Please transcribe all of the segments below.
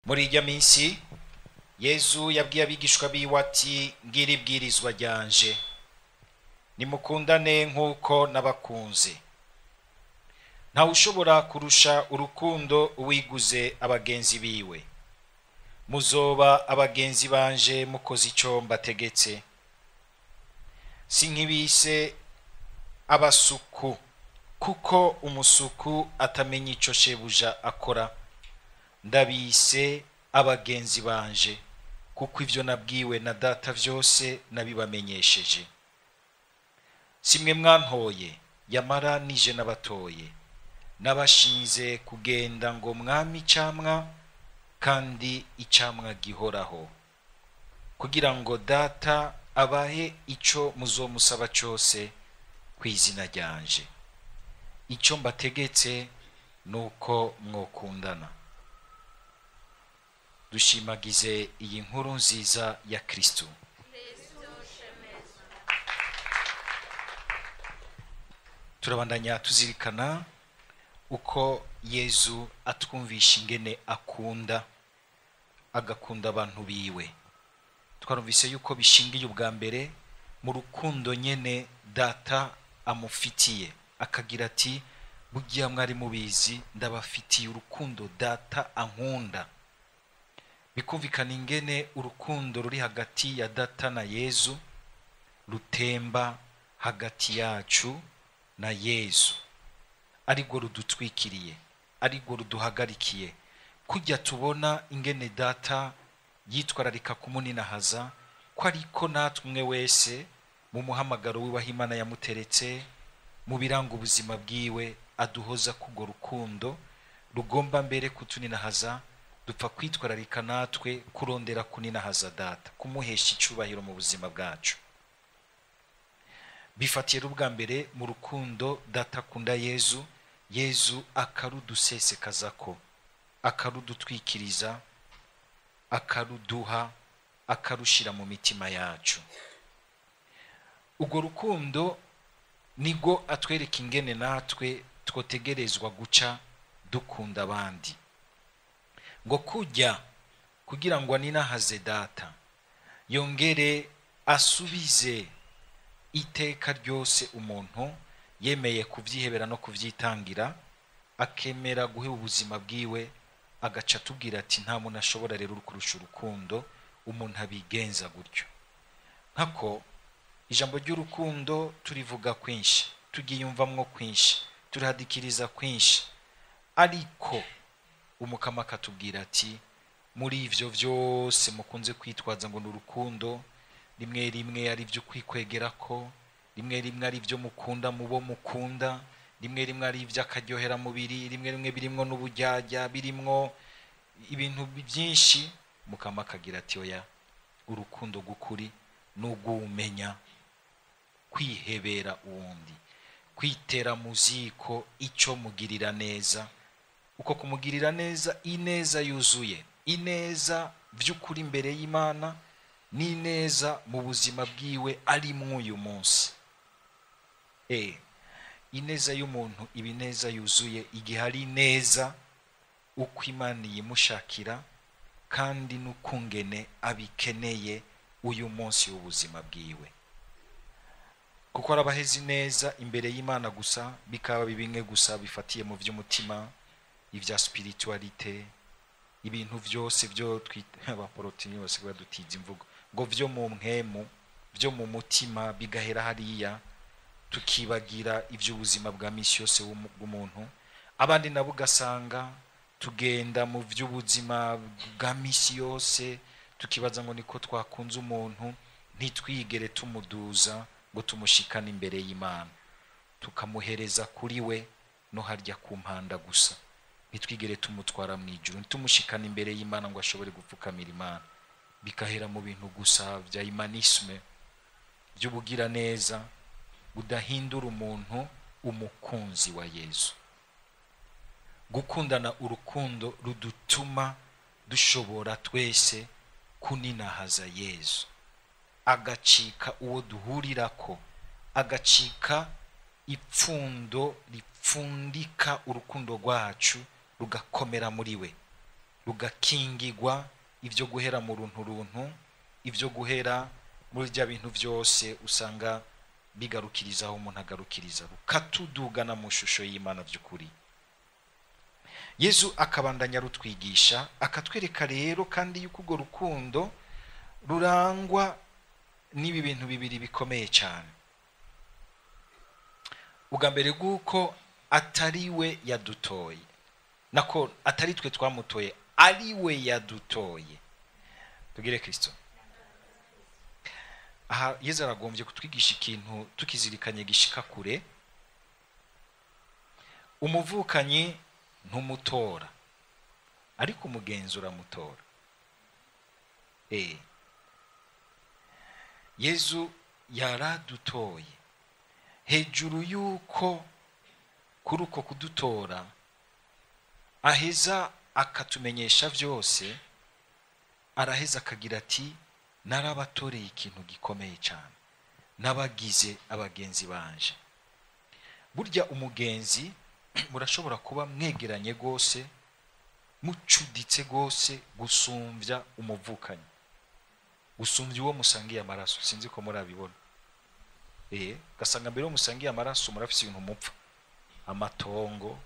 Muri irya minsi Yesu yabwiye abigishwa biwe ati ngira ibwirizwa ryanje nimukundane nk'uko nabakunze. Ntawe ushobora kurusha urukundo uwiguze abagenzi biwe. Muzoba abagenzi banje mukoze ico mbategetse. Sinkibise abasuku kuko umusuku atamenya ico shebuja akora. Ndabise abagenzi banje kuko ivyo nabwiwe na data vyose nabibamenyesheje. Simwe mwantoye yamara nije nabatoye. Nabashinze kugenda ngo mwami icamwa kandi icamwa gihoraho, kugira ngo data abahe ico muzomusaba cose kw'izina ryanje. Ico mbategetse nuko mwokundana. Dushimagize iyi nkuru nziza ya Kristo. Turabandanya tuzirikana uko Yesu atwumvisha ingene agakunda abantu biwe. Twarumvise yuko bishingiye ubwa mbere mu rukundo nyene data amufitiye, akagira ati bugiya mwari mubizi ndabafitiye urukundo data ankunda. Bikumvikana ingene urukundo ruri hagati ya data na Yesu rutemba hagati yacu na Yesu, ariko rudutwikiriye, ariko ruduhagarikiye. Kujya tubona ingene data yitwararika kumuninahaza ko ariko natwe wese mu muhamagaro w'iwaho Imana yamuteretse mu biranga ubuzima bwiwe aduhoza kugo rukundo rugomba mbere kutuninahaza. Dupfa kwitwararika natwe kurondera kuninahaza data, kumuhesha icubahiro mu buzima bwacu. Bifatiye ubwa mbere mu rukundo data akunda Yesu, Yesu akarudusesekazako, akarudutwikiriza, akaruduha, akarushira mu mitima yacu. Ugo rukundo nigo atwereka ingene natwe twotegerezwa guca dukunda abandi. Ngo kugira ngo aninahaze data yongere asubize iteka ryose umuntu yemeye kuvyihebera no kuvyitangira, akemera guhe ubuzima bwiwe, agaca tubwira ati nta muntu ashobora rero kurusha urukundo umuntu abigenza gutyo. Nkako ijambo ry'urukundo turivuga kwinshi, tugiyumvamwo kwinshi, turahadikiriza kwinshi, ariko umukama akatubwira ati muri ivyo vyose mukunze kwitwaza ngo n'urukundo, rimwe rimwe ari byo kwikwegerako, rimwe rimwe ari byo mukunda mubo mukunda, rimwe rimwe ari byo akaryohera mubiri, rimwe rimwe birimwo n'ubujyajya, birimwo ibintu byinshi. Mukama akagira ati oya, urukundo gukuri n'ugumenya kwihebera uwundi, kwitera muziko ico mugirira neza, uko kumugirira neza ineza yuzuye, ineza vy'ukuri imbere y'Imana, n'ineza mu buzima bwiwe arimwo uyu munsi. Ineza y'umuntu iba ineza yuzuye igihe ari neza uko Imana yimushakira kandi n'ukungene abikeneye uyu munsi w'ubuzima bwiwe. Kuko arabahezi neza imbere y'Imana gusa, bikaba bimwe gusa bifatiye mu vy'umutima, ivya spiritualite, ibintu vyose byo twita abaporotini bose badutiza imvugo ngo vyo mu mpemu, vyo mu mutima bigahera hariya, tukibagira ivy'ubuzima bwa misi yose w'umuntu. Abandi nabo ugasanga tugenda mu vy'ubuzima bwa misi yose tukibaza ngo niko twakunze umuntu, ntitwigere tumuduza ngo tumushikane imbere y'Imana, tukamuhereza kuri we no harya ku mpanda gusa, ntitwigere tumutwara mu ijuru, ntitumushikane imbere y'Imana ngo ashobore gupfukamira Imana. Bikahera mu bintu gusa vya imanisme, vy'ubugira neza budahindura umuntu umukunzi wa Yesu. Gukundana urukundo rudutuma dushobora twese kuninahaza Yesu, agacika uwo duhurirako, agacika ipfundo ripfundika urukundo rwacu rugakomera muri we. rugakingirwa ibyo guhera mu runtu, ibyo guhera muri bya bintu byose usanga bigarukirizaho umuntu agarukiriza, rukatudugana mu shusho y'Imana by'ukuri. Yesu akabandanya rutwigisha akatwereka rero kandi yuko urwo rukundo rurangwa n'ibi bintu bibiri bikomeye cyane. Ubwa mbere bw'uko atari we yadutoye, nako atari twe twamutoye, ari we yadutoye. Tugire Kristo. Aha Yesu aragombye kutwigisha ikintu tukizirikanye gishika kure. Umuvukanyi ntumutora, ariko umugenzi uramutora. Yesu yaradutoye. Hejuru yuko kuri uko kudutora aheza akatumenyesha byose, araheza akagira ati narabatoreye ikintu gikomeye cyane, nabagize abagenzi banje. Burya umugenzi murashobora kuba mwegeranye gose, mucuditse gose gusumbya umuvukanyi, gusumbya uwo musangiye amaraso. Sinzi ko murabibona. Gasanga mbere musangiye amaraso murafise ibintu mupfa, amatongo,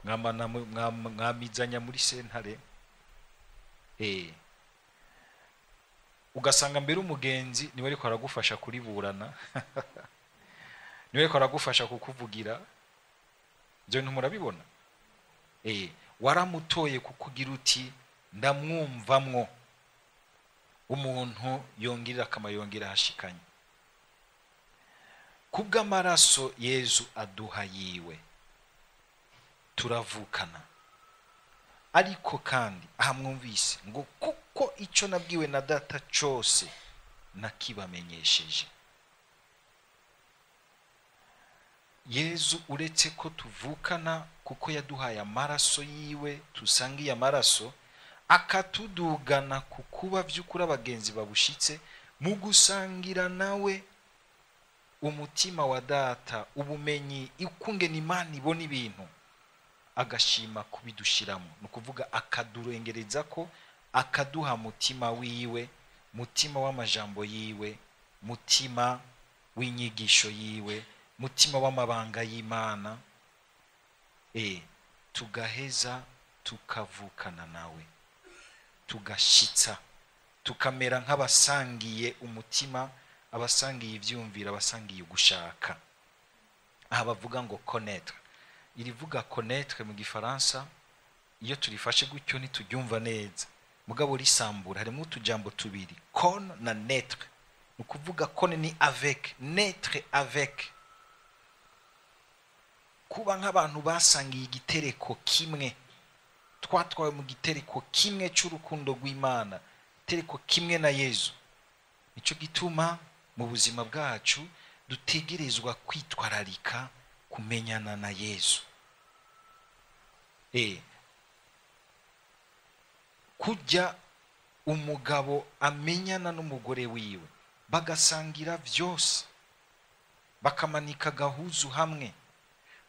mwamizanya muri sentare. Ugasanga mbere umugenzi niwe ariko aragufasha kuriburana niwe ariko aragufasha kukuvugira. Byo ntumurabibona. Waramutoye kukugira uti ndamwumvamwo umuntu yongirira akamaro, yongera hashikanye. Kubw'amaraso Yesu aduha yiwe turavukana. Ariko kandi aha mwumvise ngo kuko icyo nabwiwe na data cyose nakibamenyesheje. Yesu uretse ko tuvukana kuko yaduhaye amaraso yiwe, tusangiye amaraso, akatudugana ku kuba by'ukuri abagenzi babushitse mu gusangira nawe umutima wa data, ubumenyi, ikungena Imana ibona ibintu, agashima kubidushiramo. Ni ukuvuga akadurengereza ko akaduha mutima wiwe, mutima w'amajambo yiwe, mutima w'inyigisho yiwe, mutima w'amabanga y'Imana. Tugaheza tukavukana nawe, tugashitsa, tukamera nk'abasangiye umutima, abasangiye ibyumvira, abasangiye gushaka. Aha bavuga ngo connaître. Irivuga connaître mu gifaransa iyo turifashe gutyo ntituryumva neza, mugabo risambura harimo utujambo tubiri, con na naître. Nukuvuga con ni avec, naître avec. Kuba nk'abantu basangiye igitereko kimwe, twatwawe mu gitereko kimwe cy'urukundo rw'Imana, gitereko kimwe na Yesu. Nicyo gituma mu buzima bwacu dutegerezwa kwitwararika kumenyana na Yesu. Kujya umugabo amenyana n'umugore wiwe, bagasangira byose, bakamanika gahuzu hamwe,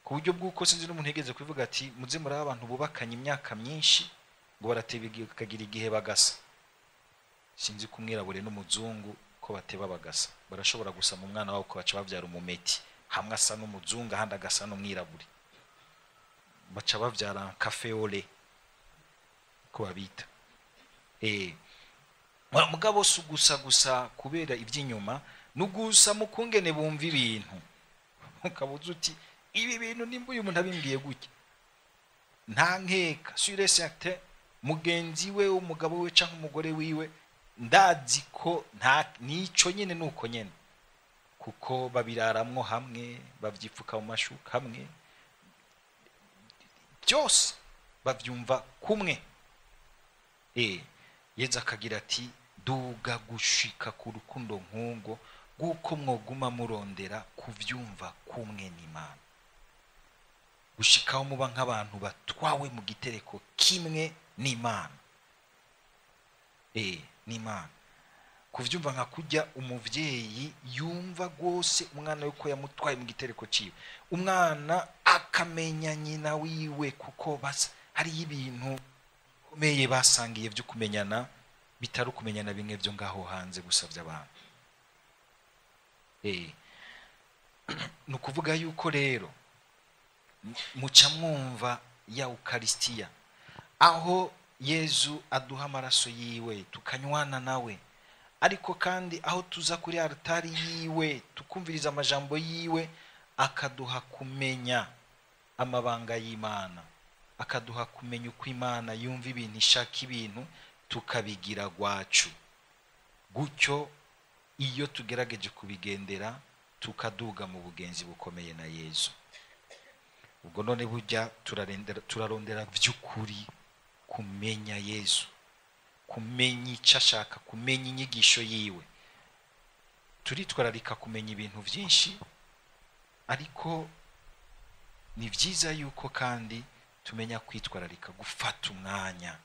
ku buryo bw'uko sinzi n'umuntu yigeze kuvuga ati muze muri abantu bubakanye imyaka myinshi ngo baratebe kagira igihe bagasa. Sinzi kumwirabure n'umuzungu ko bateba bagasa, barashobora gusa mu mwana wabo ko baca bavyara umumeti, hamwe asa n'umuzungu ahandi agasa n'umwirabure, baca bavyara kafeole ko babita. Mugabo gusa kubera iby'inyuma, nugusa mukungene bumva ibintu, ukabuza uti ibi bintu nimba uyu muntu abimbwiye gutya, nta nkeka sur et certain mugenzi we umugabo we canke umugore wiwe ndazi ko nta nico nyene nuko nyene, kuko babiraramwo hamwe, bavyipfuka mu mashuka hamwe, byose bavyumva kumwe. Yesu akagira ati duga gushika ku rukundo nk'ubwo guko mwoguma murondera kuvyumva kumwe n'Imana, gushikaho muba nk'abantu batwawe mu gitereko kimwe n'Imana. N'Imana kuvyumva nka kujya umuvyeyi yumva gose umwana we ko yamutwaye mu gitereko ciwe, umwana akamenya nyina wiwe kuko basa hari ibintu meye basangiye byo kumenyana bitari kumenyana bimwe byo ngaho hanze gusa by'abantu. Nukuvuga yuko rero muca mwumva ya Eucharistia aho Yezu aduha amaraso yiwe tukanywana nawe, ariko kandi aho tuza kuri altari yiwe tukumviriza amajambo yiwe, akaduha kumenya amabanga y'Imana, akaduha kumenya uko Imana yumva ibintu, ishaka ibintu tukabigira gwacu. Gutyo iyo tugerageje kubigendera tukaduga mu bugenzi bukomeye na Yezu. Ubwo none burya turarondera vy'ukuri kumenya Yezu, kumenya icyo ashaka, kumenya inyigisho yiwe. Turitwararika kumenya ibintu byinshi, ariko ni byiza yuko kandi tumenya kwitwararika gufata umwanya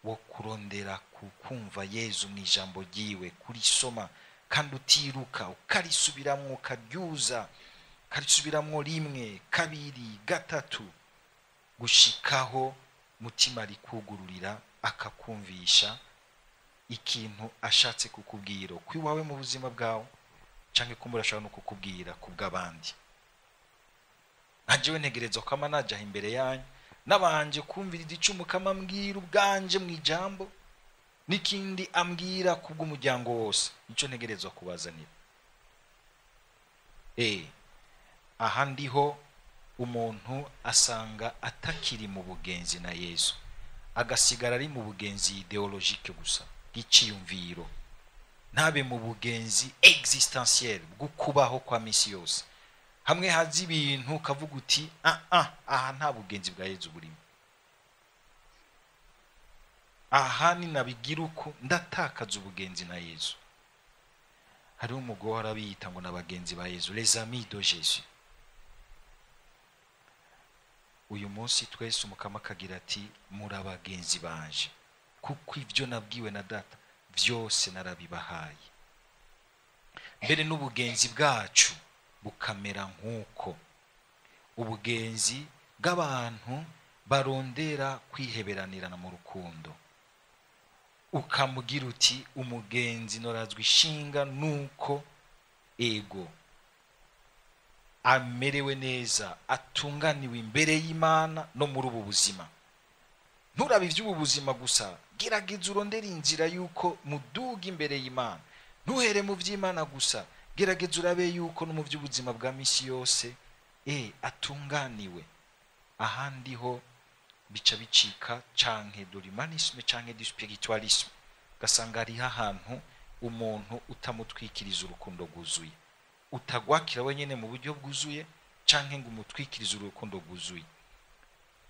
wo kurondera kumva Yezu mu ijambo ryiwe, kurisoma kandi utiruka, ukarisubiramwo, ukaryuza, ukarisubiramwo rimwe, kabiri, gatatu, gushikaho mutima rikugururira akakumvisha ikintu ashatse kukubwira kwiwawe mu buzima bwawe, canke kumurashaka no kukubwira kubw'abandi. Ajewe ntegerezwa ko amanaja imbere yanyu nabanje kumvira icumu kamambwira ubwanje mu ijambo, nikindi ambwira kubw'umuryango wose, ico ntegerezwa kubazanira. Aha ndiho umuntu asanga atakiri mu bugenzi na Yesu, agasigara ari mu bugenzi ideologique gusa bw'iciyumviro, ntabe mu bugenzi existentiel bwo kubaho kwa misi yose. Hamwe hazi ibintu kavuga uti aha nta bugenzi bwa Yesu burimo, aha ni nabigira uko ndatakaza ubugenzi na Yesu. Hari umugore arabiyita ngo nabagenzi ba Yesu, les amis de Jésus. Uyu munsi twese umukama kagira ati murabagenzi banje, kuko ivyo nabwiwe na data vyose narabibahaye. Mbere n'ubugenzi bwacu bukamera nk'uko ubugenzi bw'abantu barondera kwiheberanirana mu rukundo. Ukamugira uti umugenzi norazwi ishinga nuko ego amerewe neza, atunganiwe imbere y'Imana no muri ubu buzima. Nturabe ivy'ubu buzima gusa, gerageza urondera inzira yuko muduga imbere y'Imana. Ntuhere mu vy'Imana gusa, gerageza urabe yuko no mu vy'ubuzima bwa misi yose atunganiwe. Ahandi ho bica bicika canke de l'humanisme canke du spiritualisme, gasanga ari ahantu umuntu utamutwikiriza urukundo rwuzuye, utagwakira wenyene mu buryo bwuzuye canke ngo umutwikirize urukundo rwuzuye.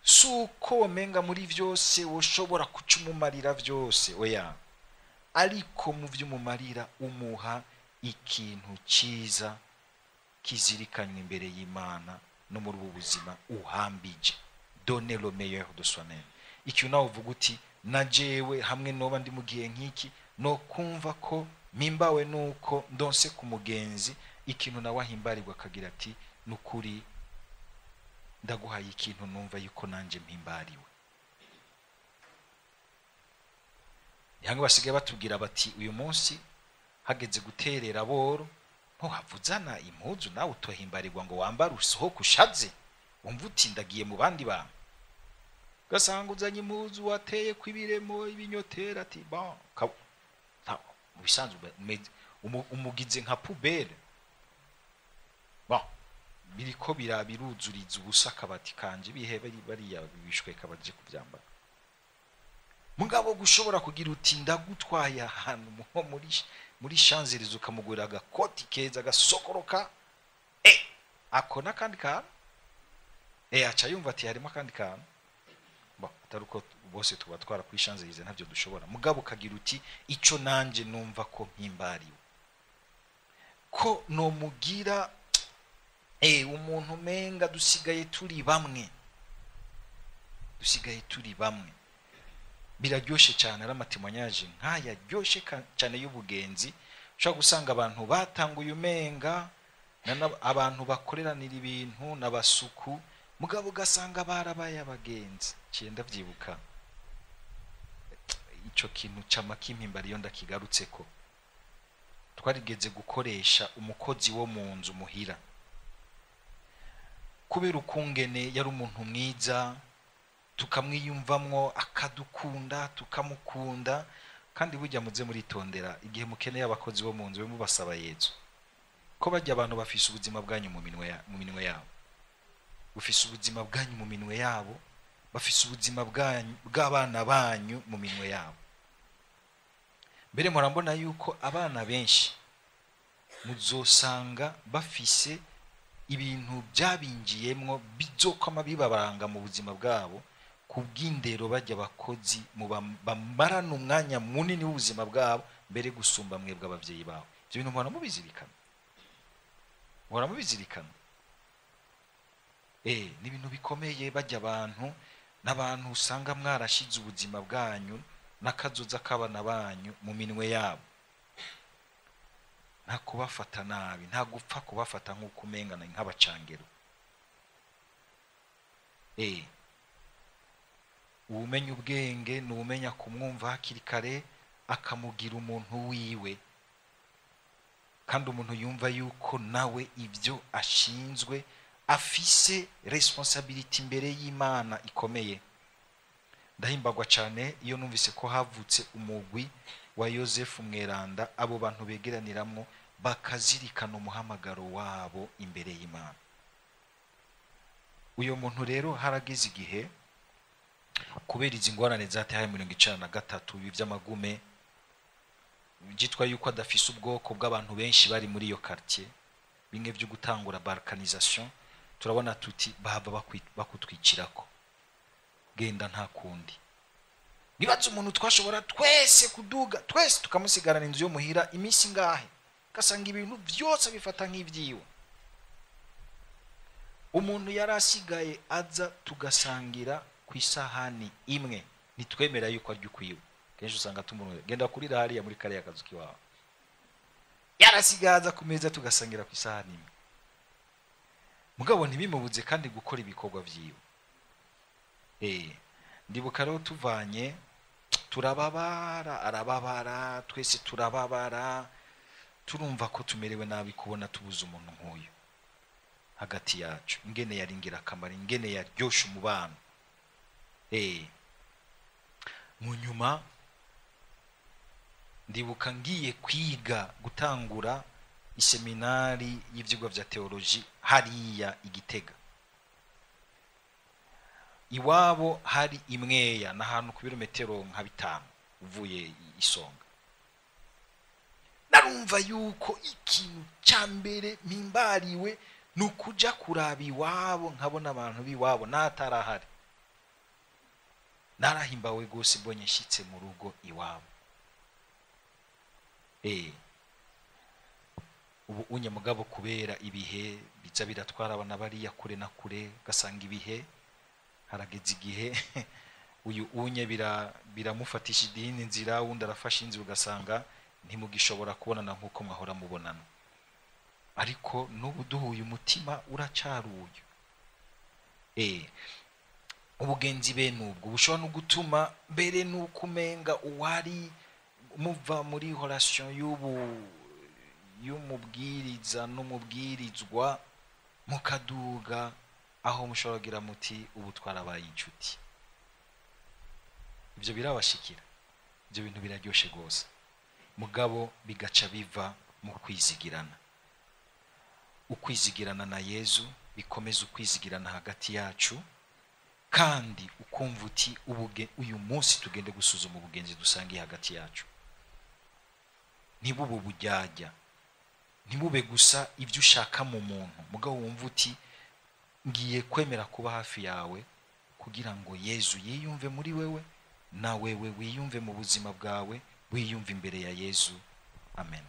Suko menga muri vyose woshobora kucumumarira vyose, oya, ariko mu vy'umumarira umuha ikintu ciza kizirikanywe imbere y'Imana no muri ubu buzima uhambije. Donner le meilleur de soi-même. Ikintu nawe uvuga uti najewe hamwe noba ndi mu gihe nk'iki no kumva ko mimbawe nuko ndonse ku mugenzi ikintu nawe ahimbarirwa, akagira ati nukuri ndaguhaye ikintu numva yuko nanje mpimbariwe. Yango basigaye batubwira bati uyu munsi hageze guterera boro ntuhavuzana impuzu nawe utohimbarirwa ngo wambare usohoke ushaze, umva uti ndagiye mu bandi bantu. Gasanga uzanye impuzu wateye kwibiremo ibinyotera ati bon mu bisanzwe umugize nka poubelle, bon biriko biruzuriza ubusa kabati kanje bihebe bariya bibishwe kabaje kuvyambara. Mugabo gushobora kugira uti ndagutwaye ahantu nko muri Champs-Élysées ukamugurira agakoti keza gasokoroka, akona kandi ka aca yumva ati harimo kandi kantu. Bon ataruko bose tuba twara kuri Champs-Élysées ntavyo dushobora, mugabo kagira uti ico nanje numva ko mpimbariwe, ko no mugira umuntu menga dusigaye turi bamwe, biraryoshe cyane. Ari amatimwanyaje nkaya ryoshe cyane y'ubugenzi. Ushaka gusanga abantu batanguye umenga abantu bakoreranira ibintu n'abasuku mugabo ugasanga barabaye abagenzi. Ciye ndavyibuka ico kintu c'amakimpimbari iyo ndakigarutseko, twarigeze gukoresha umukozi wo mu nzu muhira, kubera ukungene yari umuntu mwiza, tukamwiyumvamwo, akadukunda, tukamukunda. Kandi burya muze muritondera igihe mukeneye abakozi bo mu nzu mubasaba Yezu, ko bajya abantu bafise ubuzima bwanyu mu minwe yabo, bufise ubuzima bwanyu mu minwe yabo, bafise ubuzima bw'abana banyu mu minwe yabo. Mbere murambona yuko abana benshi muzosanga bafise ibintu byabinjiyemwo bizokama bibabaranga mu buzima bwabo, kubw'indero bajya abakozi bamarana umwanya munini w'ubuzima bwabo mbere gusumba mwebwe abavyeyi babo. Ibyo bintu muhora mubizirikana. Ni ibintu bikomeye. Bajya abantu n'abantu usanga mwarashize ubuzima bwanyu n'akazoza k'abana banyu mu minwe yabo. Nta kubafata nabi, nta gupfa kubafata nk'uko umengana nk'abacangero. Uwumenya ubwenge n'uwumenya kumwumva hakiri kare, akamugira umuntu wiwe, kandi umuntu yumva yuko nawe ibyo ashinzwe afise responsibility imbere y'Imana ikomeye. Ndahimbagwa cyane iyo numvise ko havutse umugwi wa Yosefu Mweranda, abo bantu begeraniramwo bakazirikana umuhamagaro wabo imbere y'Imana. Uyo muntu rero harageze igihe, kubera izi ngorane zataye 1993 ibi by'amagume, byitwa yuko adafise ubwoko bw'abantu benshi bari muri iyo quartier, bimwe byo gutangura balkanisation, turabona tuti bahava bakutwikirako, genda nta kundi. Nibaza umuntu twashobora twese kuduga, twese tukamusigarana inzu yo muhira imisi ngahe, kasanga ibintu byose bifata nk'ivyiwe. Umuntu yarasigaye aza tugasangira ku isahani imwe, nitwemera yuko aryo kwiwe. Kenshi usanga tumuntu genda kuri hariya muri kare yakazuki wawe, yarasigaza ku meza tugasangira ku isahani imwe. Mugabo ntibimubuze kandi gukora ibikorwa vyiwe. Ndibuka rero tuvanye, turababara, arababara, twese turababara, turumva ko tumerewe nabi kubona tubuze umuntu nk'uyu hagati yacu, ingene yari ingirakamaro, ingene yaryosha umubano. Mu nyuma ndibuka ngiye kwiga gutangura iseminari y'ivyigwa vya teoloji hariya Igitega. Iwabo hari Imweya, n'ahantu ku birometero nka 5 uvuye Isonga. Narumva yuko ikintu cyambere mpimbariwe nukuja kuraba iwabo, nkabona abantu biwabo natarahari. Narahimbawe gose mbonye nshitse mu rugo iwabo. Ubu unye mugabo kubera ibihe biza biratwara abana bariya kure na kure, gasanga ibihe harageze igihe uyu unye biramufatisha idini nzira, wundi arafasha inzira, ugasanga ntimugishobora kubonana nk'uko mwahora mubonana. Ariko n'ubu duhuye umutima uracaruye. Ubugenzi nubwo bushobora no gutuma mbere n'ukumenga uwari muva muri relation y'umubwiriza n'umubwirizwa, mukaduga aho mushobora muti ubu twarabaye inshuti. Ibyo birabashikira, ibyo bintu biraryoshe gose, mugabo bigaca biva mu kwizigirana. Ukwizigirana na Yezu bikomeza ukwizigirana hagati yacu, kandi ukumva uti uyu munsi tugende gusuzuma ubugenzi dusangiye hagati yacu. Ntibube ubujyajya, ntibube gusa ibyo ushaka mu muntu, mugabo wumva uti ngiye kwemera kuba hafi yawe kugira ngo Yezu yiyumve muri wewe, na wewe wiyumve mu buzima bwawe, wiyumve imbere ya Yezu. Amen.